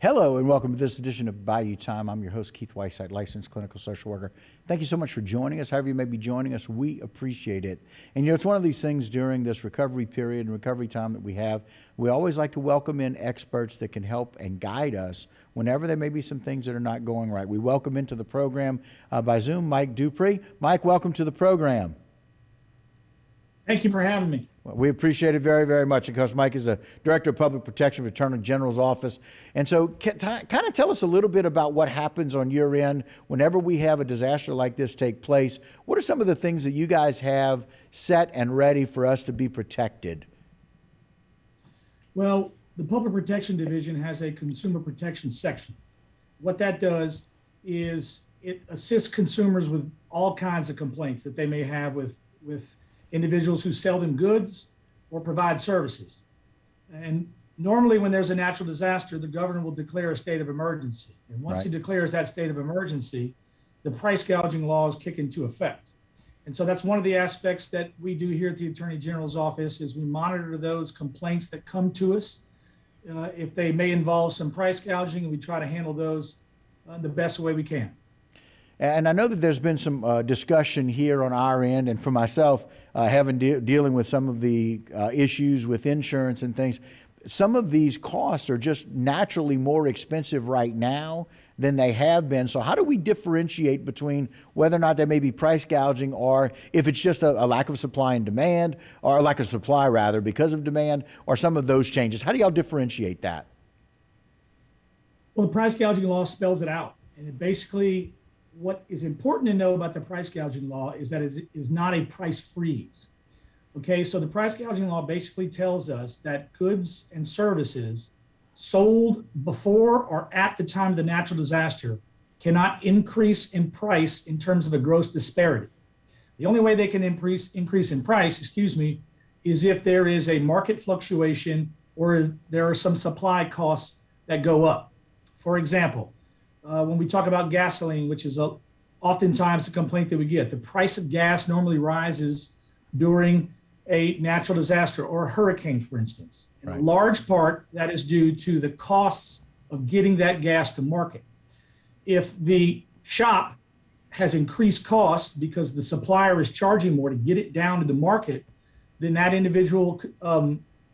Hello and welcome to this edition of Bayou Time. I'm your host, Keith Weisheit, licensed clinical social worker. Thank you so much for joining us. However you may be joining us, we appreciate it. And it's one of these things during this recovery period and recovery time that we have, we always like to welcome in experts that can help and guide us whenever there may be some things that are not going right. We welcome into the program by Zoom Mike Dupree. Mike, welcome to the program. Thank you for having me. Well, we appreciate it very, very much because Mike is the Director of Public Protection of Attorney General's Office. And so kind of tell us a little bit about what happens on your end whenever we have a disaster like this take place. What are some of the things that you guys have set and ready for us to be protected? Well, the Public Protection Division has a consumer protection section. What that does is it assists consumers with all kinds of complaints that they may have with individuals who sell them goods or provide services. And normally when there's a natural disaster, the governor will declare a state of emergency. And once he declares that state of emergency, the price gouging laws kick into effect. And so that's one of the aspects that we do here at the Attorney General's office is we monitor those complaints that come to us. If they may involve some price gouging, and we try to handle those the best way we can. And I know that there's been some discussion here on our end, and for myself, dealing with some of the issues with insurance and things. Some of these costs are just naturally more expensive right now than they have been. So how do we differentiate between whether or not there may be price gouging or if it's just a lack of supply and demand, or a lack of supply rather because of demand, or some of those changes? How do y'all differentiate that? Well, the price gouging law spells it out. And it basically, what is important to know about the price gouging law is that it is not a price freeze. Okay, so the price gouging law basically tells us that goods and services sold before or at the time of the natural disaster cannot increase in price in terms of a gross disparity. The only way they can increase in price, is if there is a market fluctuation or there are some supply costs that go up. For example, when we talk about gasoline, which is oftentimes a complaint that we get, the price of gas normally rises during a natural disaster or a hurricane, for instance. In a large part, that is due to the costs of getting that gas to market. If the shop has increased costs because the supplier is charging more to get it down to the market, then that individual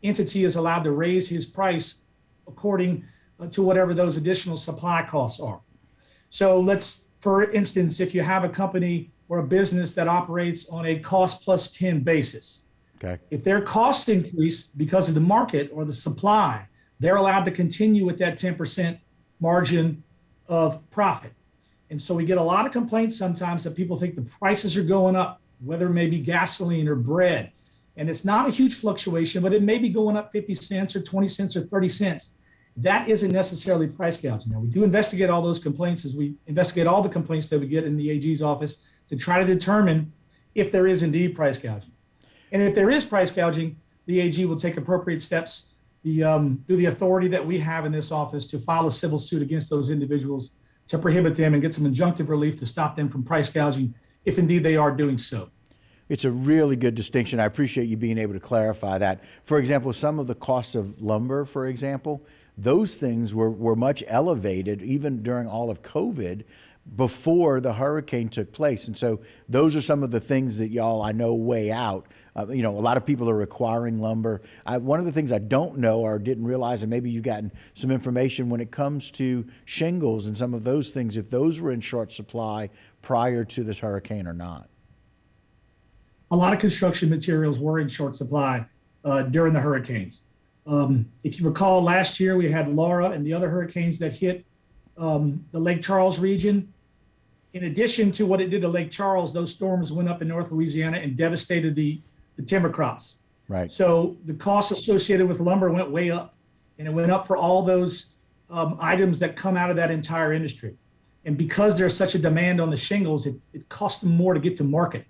entity is allowed to raise his price according to whatever those additional supply costs are. So let's, for instance, if you have a company or a business that operates on a cost plus 10 basis, if their costs increase because of the market or the supply, they're allowed to continue with that 10% margin of profit. And so we get a lot of complaints sometimes that people think the prices are going up, whether it may be gasoline or bread. And it's not a huge fluctuation, but it may be going up 50 cents or 20 cents or 30 cents. That isn't necessarily price gouging. Now, we do investigate all those complaints as we investigate all the complaints that we get in the AG's office to try to determine if there is indeed price gouging. And if there is price gouging, the AG will take appropriate steps through the authority that we have in this office to file a civil suit against those individuals to prohibit them and get some injunctive relief to stop them from price gouging if indeed they are doing so. It's a really good distinction. I appreciate you being able to clarify that. For example, some of the costs of lumber, for example, those things were much elevated even during all of COVID before the hurricane took place. And so those are some of the things that y'all, I know, weigh out. A lot of people are acquiring lumber. One of the things I don't know or didn't realize, and maybe you've gotten some information when it comes to shingles and some of those things, if those were in short supply prior to this hurricane or not. A lot of construction materials were in short supply during the hurricanes. If you recall, last year we had Laura and the other hurricanes that hit the Lake Charles region. In addition to what it did to Lake Charles, those storms went up in North Louisiana and devastated the timber crops. Right. So the costs associated with lumber went way up, and it went up for all those items that come out of that entire industry. And because there's such a demand on the shingles, it costs them more to get to market.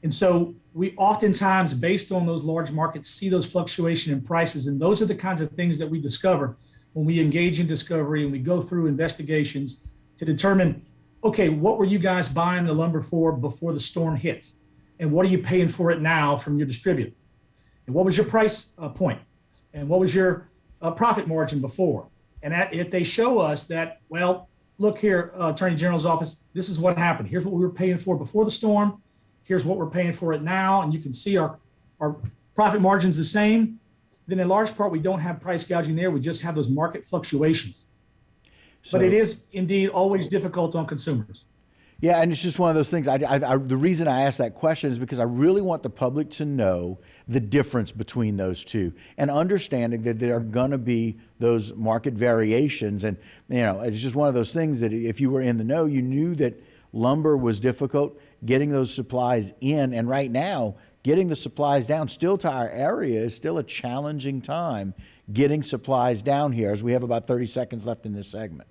And so we oftentimes, based on those large markets, see those fluctuation in prices. And those are the kinds of things that we discover when we engage in discovery and we go through investigations to determine, okay, what were you guys buying the lumber for before the storm hit? And what are you paying for it now from your distributor? And what was your price point? And what was your profit margin before? And if they show us that, well, look here, Attorney General's office, this is what happened. Here's what we were paying for before the storm. Here's what we're paying for it now. And you can see our profit margin's the same. Then in large part, we don't have price gouging there. We just have those market fluctuations. But it is indeed always difficult on consumers. Yeah, and it's just one of those things. The reason I asked that question is because I really want the public to know the difference between those two and understanding that there are going to be those market variations. And, it's just one of those things that if you were in the know, you knew that lumber was difficult getting those supplies in. And right now, getting the supplies down still to our area is still a challenging time getting supplies down here, as we have about 30 seconds left in this segment.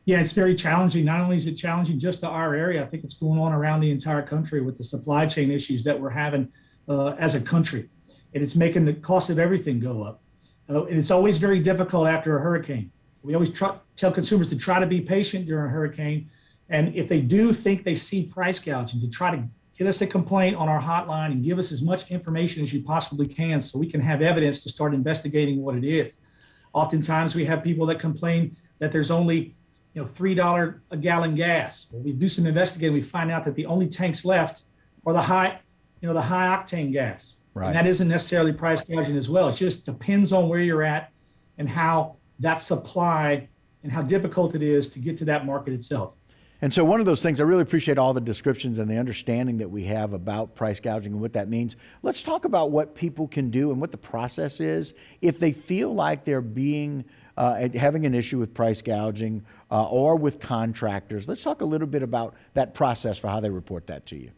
Yeah, it's very challenging. Not only is it challenging just to our area, I think it's going on around the entire country with the supply chain issues that we're having as a country. And it's making the cost of everything go up. And it's always very difficult after a hurricane. We always tell consumers to try to be patient during a hurricane. And if they do think they see price gouging, to try to get us a complaint on our hotline and give us as much information as you possibly can so we can have evidence to start investigating what it is. Oftentimes we have people that complain that there's only $3 a gallon gas. Well, we do some investigating. We find out that the only tanks left are the high octane gas. Right. And that isn't necessarily price gouging as well. It just depends on where you're at and how that supply and how difficult it is to get to that market itself. And so one of those things, I really appreciate all the descriptions and the understanding that we have about price gouging and what that means. Let's talk about what people can do and what the process is if they feel like they're having an issue with price gouging or with contractors. Let's talk a little bit about that process for how they report that to you.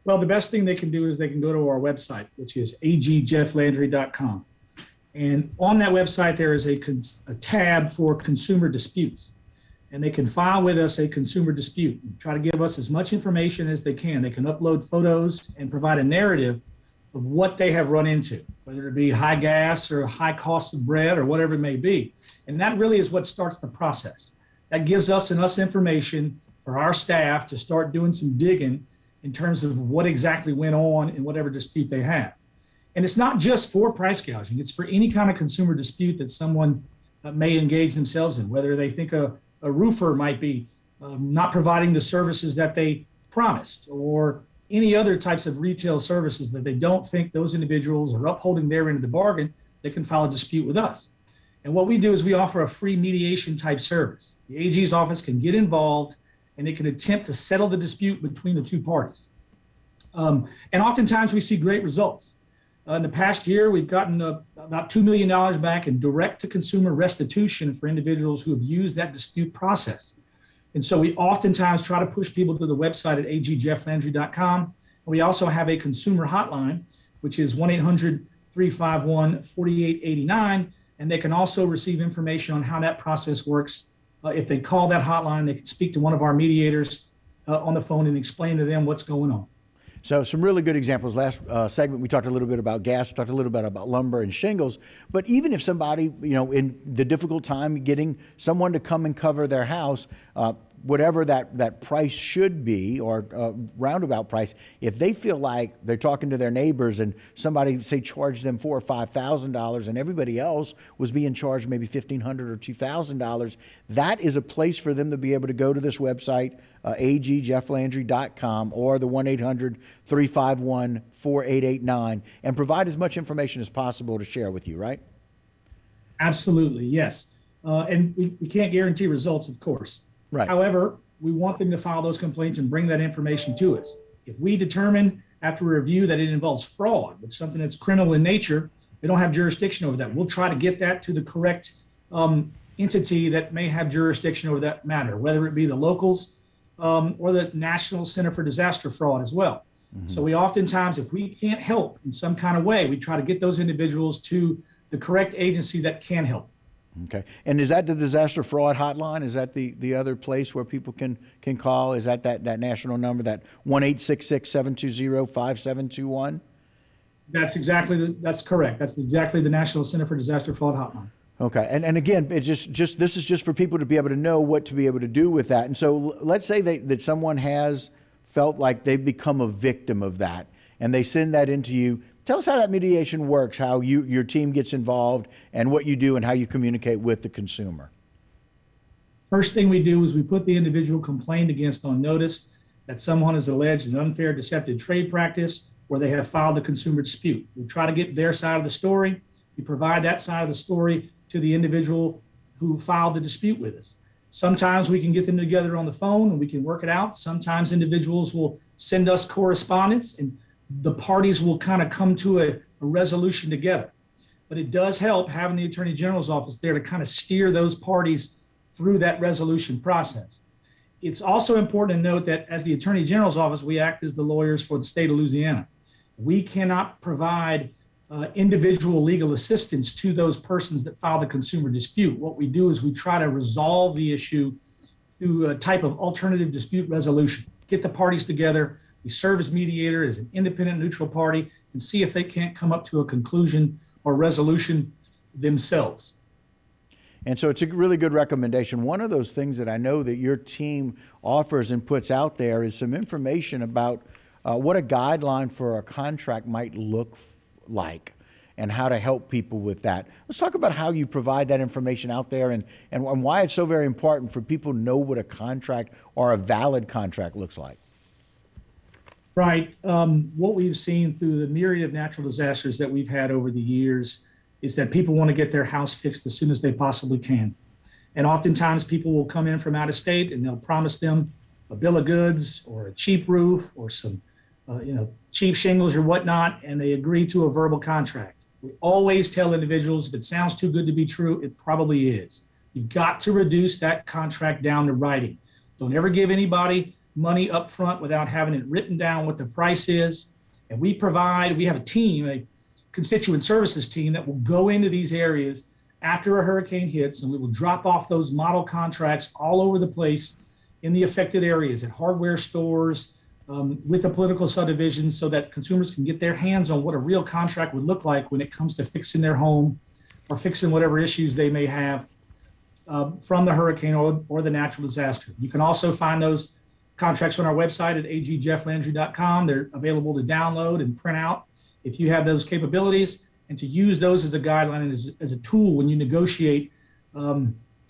Well, the best thing they can do is they can go to our website, which is agjefflandry.com. And on that website, there is a tab for consumer disputes. And they can file with us a consumer dispute and try to give us as much information as they can. They can upload photos and provide a narrative of what they have run into, whether it be high gas or high cost of bread or whatever it may be. And that really is what starts the process. That gives us information for our staff to start doing some digging in terms of what exactly went on in whatever dispute they have. And it's not just for price gouging. It's for any kind of consumer dispute that someone may engage themselves in, whether they think a roofer might be not providing the services that they promised, or any other types of retail services that they don't think those individuals are upholding their end of the bargain. They can file a dispute with us. And what we do is we offer a free mediation type service. The AG's office can get involved and they can attempt to settle the dispute between the two parties. And oftentimes we see great results. In the past year, we've gotten about $2 million back in direct-to-consumer restitution for individuals who have used that dispute process. And so we oftentimes try to push people to the website at agjefflandry.com. We also have a consumer hotline, which is 1-800-351-4889, and they can also receive information on how that process works. If they call that hotline, they can speak to one of our mediators on the phone and explain to them what's going on. So some really good examples. Last segment, we talked a little bit about gas, we talked a little bit about lumber and shingles. But even if somebody, in the difficult time getting someone to come and cover their house, whatever that price should be, or roundabout price, if they feel like they're talking to their neighbors and somebody, say, charged them $4,000 or $5,000 and everybody else was being charged maybe $1,500 or $2,000, that is a place for them to be able to go to this website, agjefflandry.com, or the 1-800-351-4889, and provide as much information as possible to share with you, right? Absolutely, yes. And we can't guarantee results, of course. Right. However, we want them to file those complaints and bring that information to us. If we determine after a review that it involves fraud, which is something that's criminal in nature, they don't have jurisdiction over that. We'll try to get that to the correct entity that may have jurisdiction over that matter, whether it be the locals or the National Center for Disaster Fraud as well. Mm-hmm. So we oftentimes, if we can't help in some kind of way, we try to get those individuals to the correct agency that can help. Okay. And is that the disaster fraud hotline? Is that the other place where people can call? Is that national number, that 1-866-720-5721? That's correct. That's exactly the National Center for Disaster Fraud hotline. Okay. And again, it's just this is just for people to be able to know what to be able to do with that. And so let's say that someone has felt like they've become a victim of that, and they send that into you. Tell us how that mediation works, how your team gets involved, and what you do and how you communicate with the consumer. First thing we do is we put the individual complained against on notice that someone has alleged an unfair, deceptive trade practice where they have filed a consumer dispute. We try to get their side of the story. We provide that side of the story to the individual who filed the dispute with us. Sometimes we can get them together on the phone and we can work it out. Sometimes individuals will send us correspondence and the parties will kind of come to a resolution together. But it does help having the Attorney General's office there to kind of steer those parties through that resolution process. It's also important to note that as the Attorney General's office, we act as the lawyers for the state of Louisiana. We cannot provide individual legal assistance to those persons that file the consumer dispute. What we do is we try to resolve the issue through a type of alternative dispute resolution. Get the parties together. We serve as mediator, as an independent, neutral party, and see if they can't come up to a conclusion or resolution themselves. And so it's a really good recommendation. One of those things that I know that your team offers and puts out there is some information about what a guideline for a contract might look like and how to help people with that. Let's talk about how you provide that information out there and why it's so very important for people to know what a contract or a valid contract looks like. Right. What we've seen through the myriad of natural disasters that we've had over the years is that people want to get their house fixed as soon as they possibly can. And oftentimes people will come in from out of state and they'll promise them a bill of goods or a cheap roof or some cheap shingles or whatnot, and they agree to a verbal contract. We always tell individuals, if it sounds too good to be true, it probably is. You've got to reduce that contract down to writing. Don't ever give anybody money up front without having it written down what the price is. And we have a team, a constituent services team that will go into these areas after a hurricane hits, and we will drop off those model contracts all over the place in the affected areas at hardware stores, with the political subdivisions, so that consumers can get their hands on what a real contract would look like when it comes to fixing their home or fixing whatever issues they may have from the hurricane or the natural disaster. You can also find those contracts on our website at agjefflandry.com. They're available to download and print out if you have those capabilities, and to use those as a guideline and as a tool when you negotiate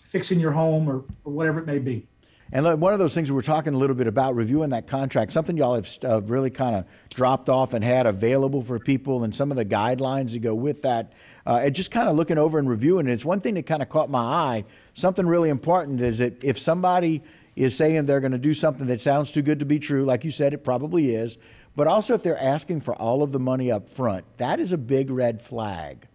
fixing your home or whatever it may be. And look, one of those things we're talking a little bit about, reviewing that contract, something y'all have really kind of dropped off and had available for people, and some of the guidelines that go with that, and just kind of looking over and reviewing it. It's one thing that kind of caught my eye. Something really important is that if somebody is saying they're going to do something that sounds too good to be true, like you said, it probably is, but also if they're asking for all of the money up front, that is a big red flag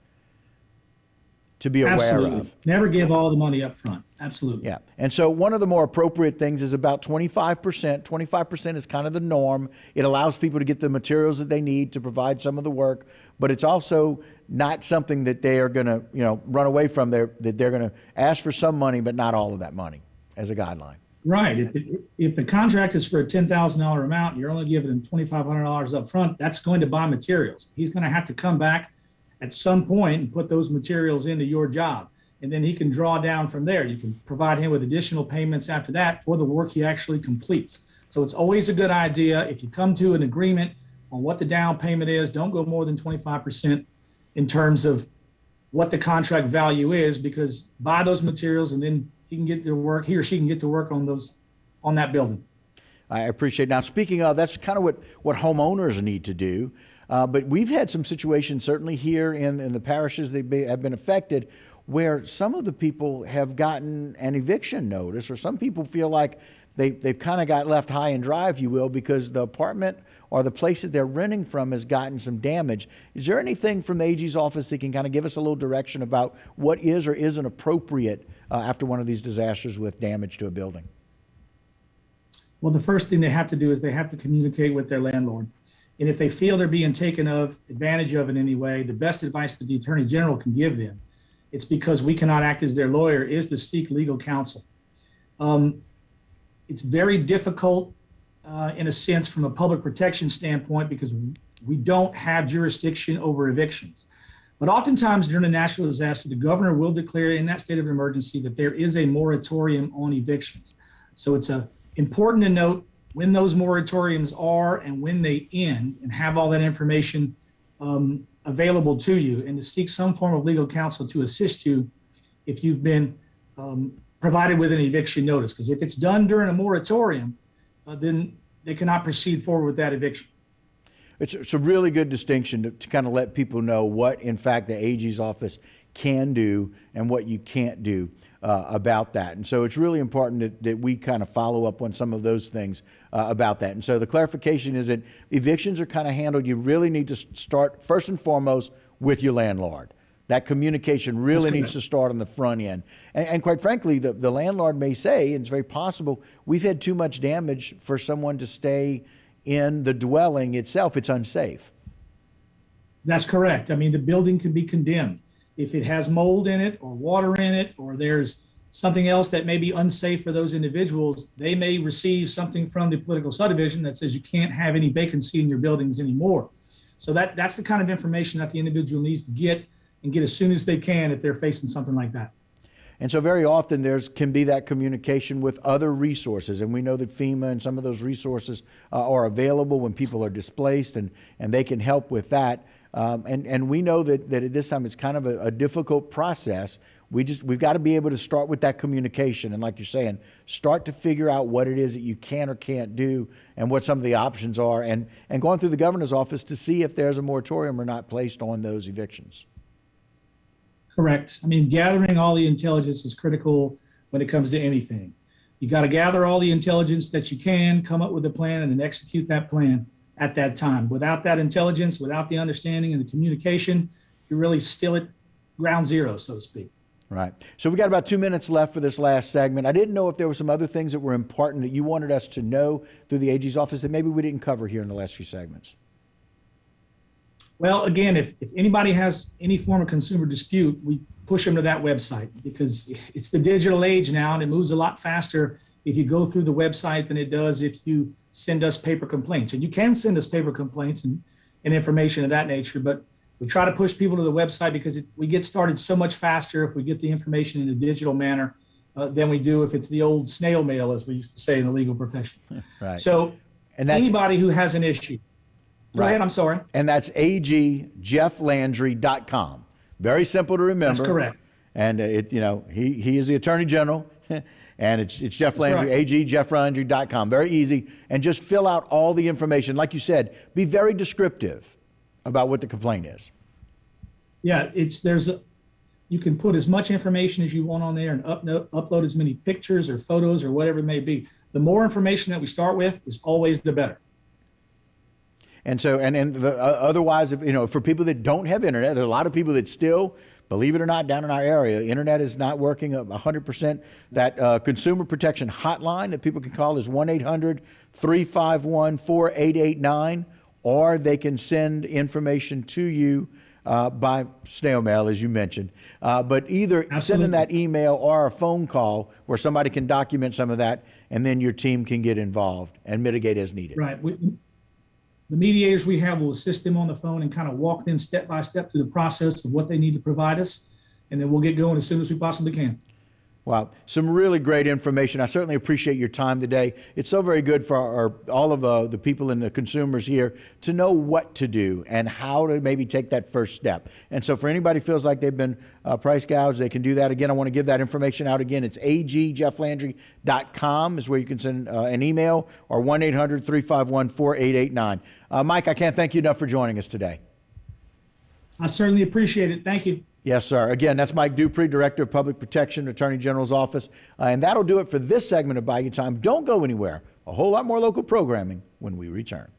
to be aware Absolutely. of. Never give all the money up front. Absolutely. Yeah. And so one of the more appropriate things is about 25%. 25% is kind of the norm. It allows people to get the materials that they need to provide some of the work, but it's also not something that they are going to, run away from. That they're going to ask for some money, but not all of that money as a guideline. Right. If the contract is for a $10,000 amount, you're only giving him $2,500 up front, that's going to buy materials. He's going to have to come back at some point and put those materials into your job. And then he can draw down from there. You can provide him with additional payments after that for the work he actually completes. So it's always a good idea, if you come to an agreement on what the down payment is, don't go more than 25% in terms of what the contract value is, because buy those materials and then he or she can get to work on that building. I appreciate it. Now, speaking of, that's kind of what homeowners need to do. But we've had some situations, certainly here in the parishes that have been affected, where some of the people have gotten an eviction notice, or some people feel like they've kind of got left high and dry, if you will, because the apartment or the place that they're renting from has gotten some damage. Is there anything from the AG's office that can kind of give us a little direction about what is or isn't appropriate after one of these disasters with damage to a building? Well, the first thing they have to do is they have to communicate with their landlord. And if they feel they're being taken advantage of in any way, the best advice that the Attorney General can give them, it's because we cannot act as their lawyer, is to seek legal counsel. It's very difficult in a sense from a public protection standpoint, because we don't have jurisdiction over evictions. But oftentimes during a natural disaster, the governor will declare in that state of emergency that there is a moratorium on evictions. So it's important to note when those moratoriums are and when they end, and have all that information available to you, and to seek some form of legal counsel to assist you if you've been provided with an eviction notice. Because if it's done during a moratorium, then they cannot proceed forward with that eviction. It's a really good distinction to kind of let people know what, in fact, the AG's office can do and what you can't do about that. And so it's really important that we kind of follow up on some of those things about that. And so the clarification is that evictions are kind of handled. You really need to start first and foremost with your landlord. That communication really needs to start on the front end. And quite frankly, the landlord may say, and it's very possible, we've had too much damage for someone to stay in the dwelling itself. It's unsafe. That's correct. I mean, the building can be condemned. If it has mold in it or water in it, or there's something else that may be unsafe for those individuals, they may receive something from the political subdivision that says you can't have any vacancy in your buildings anymore. So that's the kind of information that the individual needs to get, and get as soon as they can if they're facing something like that. And so very often can be that communication with other resources. And we know that FEMA and some of those resources are available when people are displaced, and they can help with that. And we know that at this time it's kind of a difficult process. We've got to be able to start with that communication. And like you're saying, start to figure out what it is that you can or can't do and what some of the options are, and going through the governor's office to see if there's a moratorium or not placed on those evictions. Correct. I mean, gathering all the intelligence is critical when it comes to anything. You got to gather all the intelligence that you can, come up with a plan, and then execute that plan at that time. Without that intelligence, without the understanding and the communication, you're really still at ground zero, so to speak. Right. So we got about 2 minutes left for this last segment. I didn't know if there were some other things that were important that you wanted us to know through the AG's office that maybe we didn't cover here in the last few segments. Well, again, if anybody has any form of consumer dispute, we push them to that website, because it's the digital age now, and it moves a lot faster if you go through the website than it does if you send us paper complaints. And you can send us paper complaints and information of that nature, but we try to push people to the website because we get started so much faster if we get the information in a digital manner than we do if it's the old snail mail, as we used to say in the legal profession. Right. So anybody who has an issue, go ahead, I'm sorry. And that's agjefflandry.com. Very simple to remember. That's correct. And he is the Attorney General, and it's Jeff Landry, right. agjefflandry.com. Very easy. And just fill out all the information. Like you said, be very descriptive about what the complaint is. Yeah, you can put as much information as you want on there and upload as many pictures or photos or whatever it may be. The more information that we start with is always the better. And so, otherwise, for people that don't have internet, there are a lot of people that still, believe it or not, down in our area, internet is not working 100%. That consumer protection hotline that people can call is 1-800-351-4889, or they can send information to you by snail mail, as you mentioned. But either sending that email or a phone call where somebody can document some of that, and then your team can get involved and mitigate as needed. Right. The mediators we have will assist them on the phone and kind of walk them step by step through the process of what they need to provide us, and then we'll get going as soon as we possibly can. Wow, some really great information. I certainly appreciate your time today. It's so very good for all of the people and the consumers here to know what to do and how to maybe take that first step. And so for anybody who feels like they've been price gouged, they can do that. Again, I want to give that information out again. It's agjefflandry.com is where you can send an email, or 1-800-351-4889. Mike, I can't thank you enough for joining us today. I certainly appreciate it. Thank you. Yes, sir. Again, that's Mike Dupree, Director of Public Protection, Attorney General's Office. And that'll do it for this segment of Buy You Time. Don't go anywhere. A whole lot more local programming when we return.